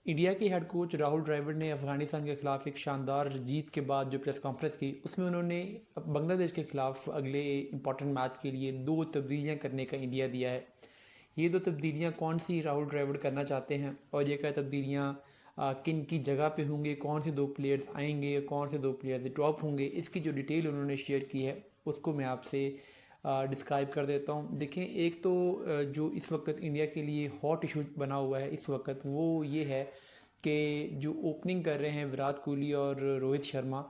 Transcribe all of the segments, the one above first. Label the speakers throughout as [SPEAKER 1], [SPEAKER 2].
[SPEAKER 1] India के head coach Rahul Dravid ने अफगानिस्तान के खिलाफ एक शानदार जीत के बाद जो प्रेस कॉन्फ्रेंस की, उसमें उन्होंने बांग्लादेश के खिलाफ अगले इंपॉर्टेंट मैच के लिए 2 तब्दीलियां करने का इंडिया दिया है। ये 2 तब्दीलियां कौन सी राहुल द्रविड़ करना चाहते हैं और ये क्या तब्दीलियां किन की जगह पे होंगे, कौन से 2 प्लेयर्स आएंगे, कौन से 2 प्लेयर्स ड्रॉप होंगे, इसकी जो डिटेल उन्होंने शेयर की है उसको मैं आपसे डिस्क्राइब कर देता हूँ। देखें, एक तो जो इस वक्त इंडिया के लिए हॉट इशू बना हुआ है इस वक्त, वो ये है कि जो ओपनिंग कर रहे हैं विराट कोहली और रोहित शर्मा,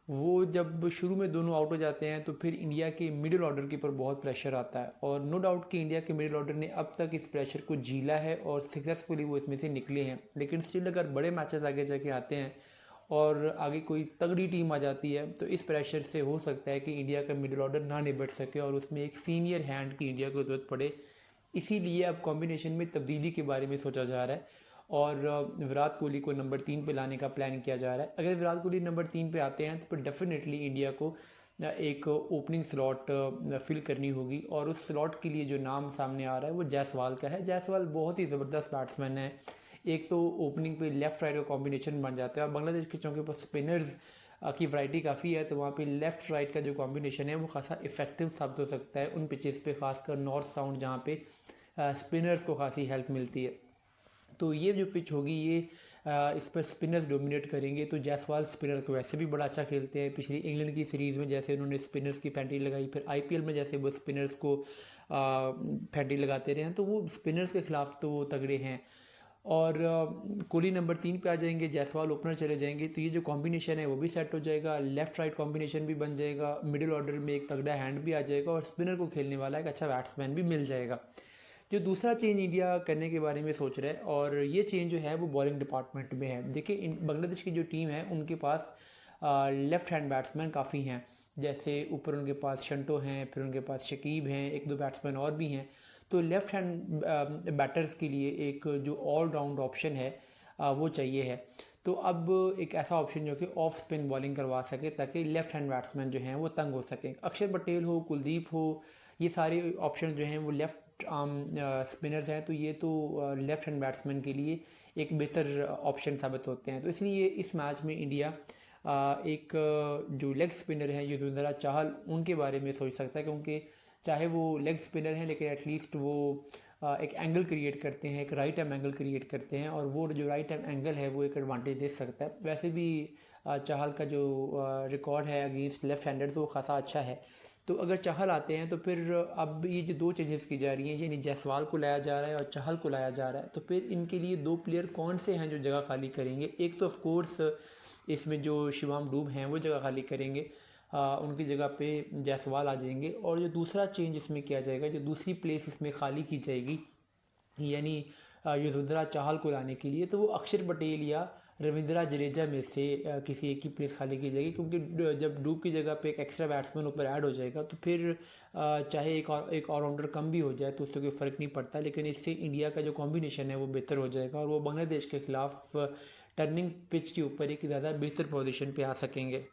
[SPEAKER 1] वो जब शुरू में दोनों आउट हो जाते हैं तो फिर इंडिया के मिडिल ऑर्डर के ऊपर बहुत प्रेशर आता है। और नो डाउट कि इंडिया के मिडिल ऑर्डर ने अब तक इस प्रेशर को झीला है और सक्सेसफुली वो इसमें से निकले हैं। लेकिन स्टिल अगर बड़े मैचेस आगे जाके आते हैं और आगे कोई तगड़ी टीम आ जाती है तो इस प्रेशर से हो सकता है कि इंडिया का मिडिल ऑर्डर ना निपट सके और उसमें एक सीनियर हैंड की इंडिया को ज़रूरत पड़े। इसीलिए अब कॉम्बिनेशन में तब्दीली के बारे में सोचा जा रहा है और विराट कोहली को नंबर 3 पे लाने का प्लान किया जा रहा है। अगर विराट कोहली नंबर 3 पे आते हैं तो फिर डेफिनेटली इंडिया को एक ओपनिंग स्लॉट फिल करनी होगी और उस स्लॉट के लिए जो नाम सामने आ रहा है वो जायसवाल का है। जायसवाल बहुत ही ज़बरदस्त बैट्समैन है। एक तो ओपनिंग पे लेफ़्ट राइट का कॉम्बिनेशन बन जाता है और बांग्लादेश के चौके पर स्पिनर्स की वैरायटी काफ़ी है, तो वहाँ पे लेफ़्ट राइट का जो कॉम्बिनेशन है वो खासा इफेक्टिव साबित हो सकता है उन पिचेस पे, खासकर नॉर्थ साउंड जहाँ पे स्पिनर्स को खासी हेल्प मिलती है। तो ये जो पिच होगी ये इस पर स्पिनर्स डोमिनेट करेंगे। तो जायसवाल स्पिनर को वैसे भी बड़ा अच्छा खेलते हैं। पिछली इंग्लैंड की सीरीज़ में जैसे उन्होंने स्पिनर्स की पैंटी लगाई, फिर आईपीएल में जैसे वो स्पिनर्स को पैंटी लगाते रहे हैं, तो वो स्पिनर्स के खिलाफ तो वो तगड़े हैं। और कोहली नंबर 3 पे आ जाएंगे, जायसवाल ओपनर चले जाएंगे, तो ये जो कॉम्बिनेशन है वो भी सेट हो जाएगा। लेफ़्ट राइट कॉम्बिनेशन भी बन जाएगा, मिडिल ऑर्डर में एक तगड़ा हैंड भी आ जाएगा और स्पिनर को खेलने वाला एक अच्छा बैट्समैन भी मिल जाएगा। जो दूसरा चेंज इंडिया करने के बारे में सोच रहा है और ये चेंज जो है वो बॉलिंग डिपार्टमेंट में है। देखिए, बांग्लादेश की जो टीम है उनके पास लेफ़्ट हैंड बैट्समैन काफ़ी हैं। जैसे ऊपर उनके पास शंटो हैं, फिर उनके पास शकीब हैं, 1-2 बैट्समैन और भी हैं। तो लेफ़्ट हैंड बैटर्स के लिए एक जो ऑल राउंड ऑप्शन है वो चाहिए है। तो अब एक ऐसा ऑप्शन जो कि ऑफ स्पिन बॉलिंग करवा सके ताकि लेफ़्ट हैंड बैट्समैन जो हैं वो तंग हो सकें। अक्षर पटेल हो, कुलदीप हो, ये सारे ऑप्शन जो हैं वो लेफ़्ट आर्म स्पिनर्स हैं, तो ये तो लेफ़्ट हैंड बैट्समैन के लिए एक बेहतर ऑप्शन साबित होते हैं। तो इसलिए इस मैच में इंडिया एक जो लेग स्पिनर हैं युजवेंद्र चहल, उनके बारे में सोच सकता है, क्योंकि चाहे वो लेग स्पिनर हैं लेकिन एटलीस्ट वो एक एंगल क्रिएट करते हैं, एक राइट आर्म एंगल क्रिएट करते हैं और वो जो राइट आर्म एंगल है वो एक एडवांटेज दे सकता है। वैसे भी चहल का जो रिकॉर्ड है अगेंस्ट लेफ्ट हैंडर्स वो खासा अच्छा है। तो अगर चहल आते हैं तो फिर अब ये जो 2 चेंजेस की जा रही हैं, यानी जायसवाल को लाया जा रहा है और चहल को लाया जा रहा है, तो फिर इनके लिए 2 प्लेयर कौन से हैं जो जगह खाली करेंगे। एक तो ऑफ कोर्स इसमें जो शिवम डूब हैं वो जगह खाली करेंगे, उनकी जगह पे जायसवाल आ जाएंगे। और जो दूसरा चेंज इसमें किया जाएगा, जो दूसरी प्लेस इसमें खाली की जाएगी यानी युजवेंद्र चहल को लाने के लिए, तो वो अक्षर पटेल या रविंद्र जडेजा में से किसी एक की प्लेस खाली की जाएगी। क्योंकि जब डूब की जगह पे एक एक्स्ट्रा बैट्समैन ऊपर ऐड हो जाएगा तो फिर चाहे एक ऑलराउंडर कम भी हो जाए तो उससे कोई फ़र्क नहीं पड़ता, लेकिन इससे इंडिया का जो कॉम्बिनेशन है वो बेहतर हो जाएगा और वो बांग्लादेश के खिलाफ टर्निंग पिच के ऊपर एक ज़्यादा बेहतर पोजीशन पे आ सकेंगे।